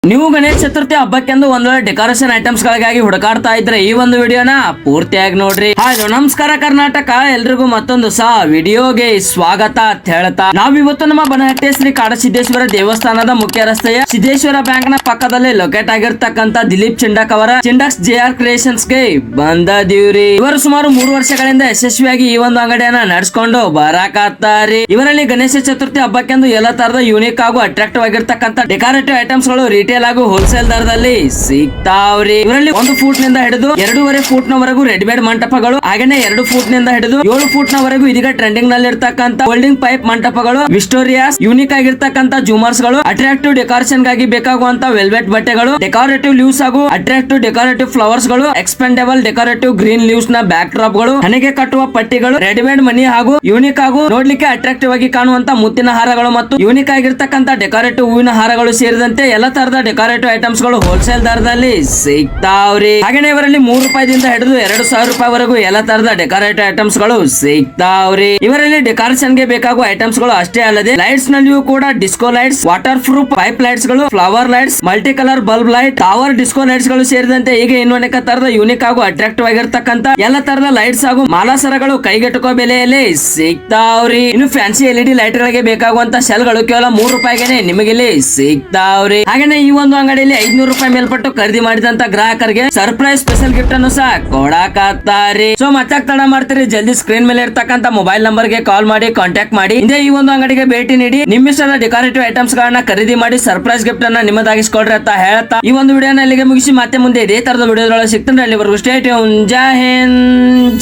ನೀವು ಗಣೇಶ ಚತುರ್ಥಿ ಹಬ್ಬಕ್ಕೆಂದು ಒಂದೊಳ್ಳೆ decoration items ಗಳಿಗಾಗಿ ಹುಡುಕಾಡ್ತಾ ಇದ್ರೆ ಈ ಒಂದು ವಿಡಿಯೋನ ಪೂರ್ತಿಯಾಗಿ ನೋಡ್ರಿ. ಹಾಯ್ ನಮಸ್ಕಾರ ಕರ್ನಾಟಕ, ಎಲ್ರಿಗೂ ಮತ್ತೊಂದು ಸಹ ವಿಡಿಯೋಗೆ ಸ್ವಾಗತ ಅಂತ ಹೇಳ್ತಾ ನಾವಿವತ್ತು ನಮ್ಮ ಬನಹಟ್ಟಿ ಶ್ರೀ ಕಾಡಸಿದ್ದೇಶ್ವರ ದೇವಸ್ಥಾನದ ಮುಖ್ಯ ರಸ್ತೆಯ ಸಿದ್ದೇಶ್ವರ ಬ್ಯಾಂಕ್ ನ ಪಕ್ಕದಲ್ಲಿ ಲೊಕೇಟ್ ಆಗಿರ್ತಕ್ಕಂತ ದಿಲೀಪ್ ಚಿಂಡಕ್ ಅವರ ಚಿಂಡಕ್ಸ್ JR ಕ್ರಿಯೇಷನ್ಸ್ ಗೆ ಬಂದದೀವ್ರಿ. ಇವರು ಸುಮಾರು 3 ವರ್ಷಗಳಿಂದ ಯಶಸ್ವಿಯಾಗಿ ಈ ಒಂದು ಅಂಗಡಿಯನ್ನ ನಡೆಸ್ಕೊಂಡು ಬರಾಕತ್ತಾರಿ. ಇವರಲ್ಲಿ ಗಣೇಶ ಚತುರ್ಥಿ ಹಬ್ಬಕ್ಕೆಂದು ಎಲ್ಲ ತರದ ಯೂನಿಕ್ ಹಾಗೂ ಅಟ್ರಾಕ್ಟಿವ್ ಆಗಿರ್ತಕ್ಕಂತ ಡೆಕೋರೇಟಿವ್ ಐಟಮ್ಸ್ ಗಳು ರಿಟೇಲ್ ಹಾಗೂ ಹೋಲ್ಸೇಲ್ ದರದಲ್ಲಿ ಸಿಗ್ತಾವ್ರಿ. ಇವರಲ್ಲಿ 1 ಫೂಟ್ ನಿಂದ ಹಿಡಿದು 2.5 ಫೂಟ್ ನವರೆಗೂ ರೆಡಿಮೇಡ್ ಮಂಟಪಗಳು, ಹಾಗೇನೆ 2 ಫೂಟ್ ನಿಂದ ಹಿಡಿದು 7 ಫೂಟ್ ನವರೆಗೂ ಇದೀಗ ಟ್ರೆಂಡಿಂಗ್ ನಲ್ಲಿ ಇರ್ತಕ್ಕಂತ ಹೋಲ್ಡಿಂಗ್ ಪೈಪ್ ಮಂಟಪಗಳು, ವಿಸ್ಟೋರಿಯಾಸ್, ಯೂನಿಕ್ ಆಗಿರ್ತಕ್ಕಂತ ಜೂಮರ್ಸ್ ಗಳು, ಅಟ್ರಾಕ್ಟಿವ್ ಡೆಕೋರೇಷನ್ ಗಾಗಿ ಬೇಕಾಗುವಂತ ವೆಲ್ವೆಟ್ ಬಟ್ಟೆಗಳು, ಡೆಕೋರೇಟಿವ್ ಲೀವ್ಸ್ ಹಾಗೂ ಅಟ್ರಾಕ್ಟಿವ್ ಡೆಕೋರೇಟಿವ್ ಫ್ಲವರ್ಸ್ ಗಳು, ಎಕ್ಸ್ಪೆಂಡೇಬಲ್ ಡೆಕೋರೇಟಿವ್ ಗ್ರೀನ್ ಲೀವ್ಸ್ ನ ಬ್ಯಾಕ್ ಡ್ರಾಪ್ ಗಳು, ಹಣೆಗೆ ಕಟ್ಟುವ ಪಟ್ಟಿಗಳು, ರೆಡಿಮೇಡ್ ಮನಿ ಹಾಗೂ ಯೂನಿಕ್ ಹಾಗೂ ನೋಡ್ಲಿಕ್ಕೆ ಅಟ್ರಾಕ್ಟಿವ್ ಆಗಿ ಕಾಣುವಂತ ಮುತ್ತಿನ ಹಾರಗಳು ಮತ್ತು ಯೂನಿಕ್ ಆಗಿರ್ತಕ್ಕಂತ ಡೆಕೋರೇಟಿವ್ ಹೂವಿನ ಹಾರಗಳು ಸೇರಿದಂತೆ ಎಲ್ಲ ತರದ ಡೆಕೋರೇಟಿವ್ ಐಟಮ್ಸ್ ಗಳು ಹೋಲ್ಸೇಲ್ ದರದಲ್ಲಿ ಸಿಗ್ತಾವ್ರಿ. ಹಾಗೇನೆ ಇವರಲ್ಲಿ ₹3 ಹಿಡಿದು ₹2,000 ವರೆಗೂ ಎಲ್ಲ ತರದ ಡೆಕೋರೇಟಿವ್ ಐಟಮ್ಸ್ ಗಳು ಸಿಗ್ತಾವ್ರಿ. ಇವರಲ್ಲಿ ಡೆಕೋರೇಷನ್ ಗೆ ಬೇಕಾಗುವ ಐಟಮ್ಸ್ ಗಳು ಅಷ್ಟೇ ಅಲ್ಲದೆ ಲೈಟ್ಸ್ ನಲ್ಲಿಯೂ ಕೂಡ disco lights, water proof pipe lights ಗಳು, flower lights, multi colour bulb light, tower disco lights ಗಳು ಸೇರಿದಂತೆ ಈಗ ಇನ್ನೂ ಅನೇಕ ತರದ ಯೂನಿಕ್ ಹಾಗೂ ಅಟ್ರಾಕ್ಟಿವ್ ಆಗಿರ್ತಕ್ಕಂತ ಎಲ್ಲ ತರದ ಲೈಟ್ಸ್ ಹಾಗೂ ಮಾಲಾಸರಗಳು ಕೈಗೆಟುಕೋ ಬೆಲೆಯಲ್ಲಿ ಸಿಗ್ತಾವ್ರಿ. ಇನ್ನು ಫ್ಯಾನ್ಸಿ LED ಲೈಟ್ ಗಳಿಗೆ ಬೇಕಾಗುವಂತ ಶೆಲ್ ಗಳು ಕೇವಲ ₹3ಗೆ ನಿಮಗೆ ಇಲ್ಲಿ ಸಿಗ್ತಾವ್ರಿ. ಹಾಗೇನೆ ಈ ಒಂದು ಅಂಗಡಿಯಲ್ಲಿ ₹500 ಮೇಲ್ಪಟ್ಟು ಖರೀದಿ ಮಾಡಿದಂತ ಗ್ರಾಹಕರಿಗೆ ಸರ್ಪ್ರೈಸ್ ಸ್ಪೆಷಲ್ ಗಿಫ್ಟ್ ಅನ್ನು ಸಹ ಕೊಡಾಕತ್ತಾರಿ. ಸೊ ಮತ್ತೆ ತಡ ಮಾಡ್ತೀರಿ, ಜಲ್ದಿ ಸ್ಕ್ರೀನ್ ಮೇಲೆ ಇರ್ತಕ್ಕಂತ ಮೊಬೈಲ್ ನಂಬರ್ ಗೆ ಕಾಲ್ ಮಾಡಿ ಕಾಂಟ್ಯಾಕ್ಟ್ ಮಾಡಿ ಹಿಂದೆ ಈ ಒಂದು ಅಂಗಡಿಗೆ ಭೇಟಿ ನೀಡಿ ನಿಮ್ಮಿಷ್ಟದ ಡೆಕೋರೇಟಿವ್ ಐಟಮ್ಸ್ ಗಳನ್ನ ಖರೀದಿ ಮಾಡಿ ಸರ್ಪ್ರೈಸ್ ಗಿಫ್ಟ್ ಅನ್ನ ನಿಮ್ಮದಾಗಿಸ್ಕೊಡ್ರಿ ಅಂತ ಹೇಳ್ತಾ ಈ ಒಂದು ವಿಡಿಯೋನ ಇಲ್ಲಿಗೆ ಮುಗಿಸಿ ಮತ್ತೆ ಮುಂದೆ ಇದೇ ತರದ ವಿಡಿಯೋದೊಳಗೆ ಸಿಗ್ತಾನೆ. ಅಲ್ಲಿವರೆಗೂ ಸ್ಟೇ ಟ್ಯೂನ್. ಜೈ ಹಿಂದ್,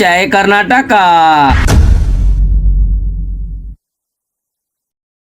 ಜೈ ಕರ್ನಾಟಕ.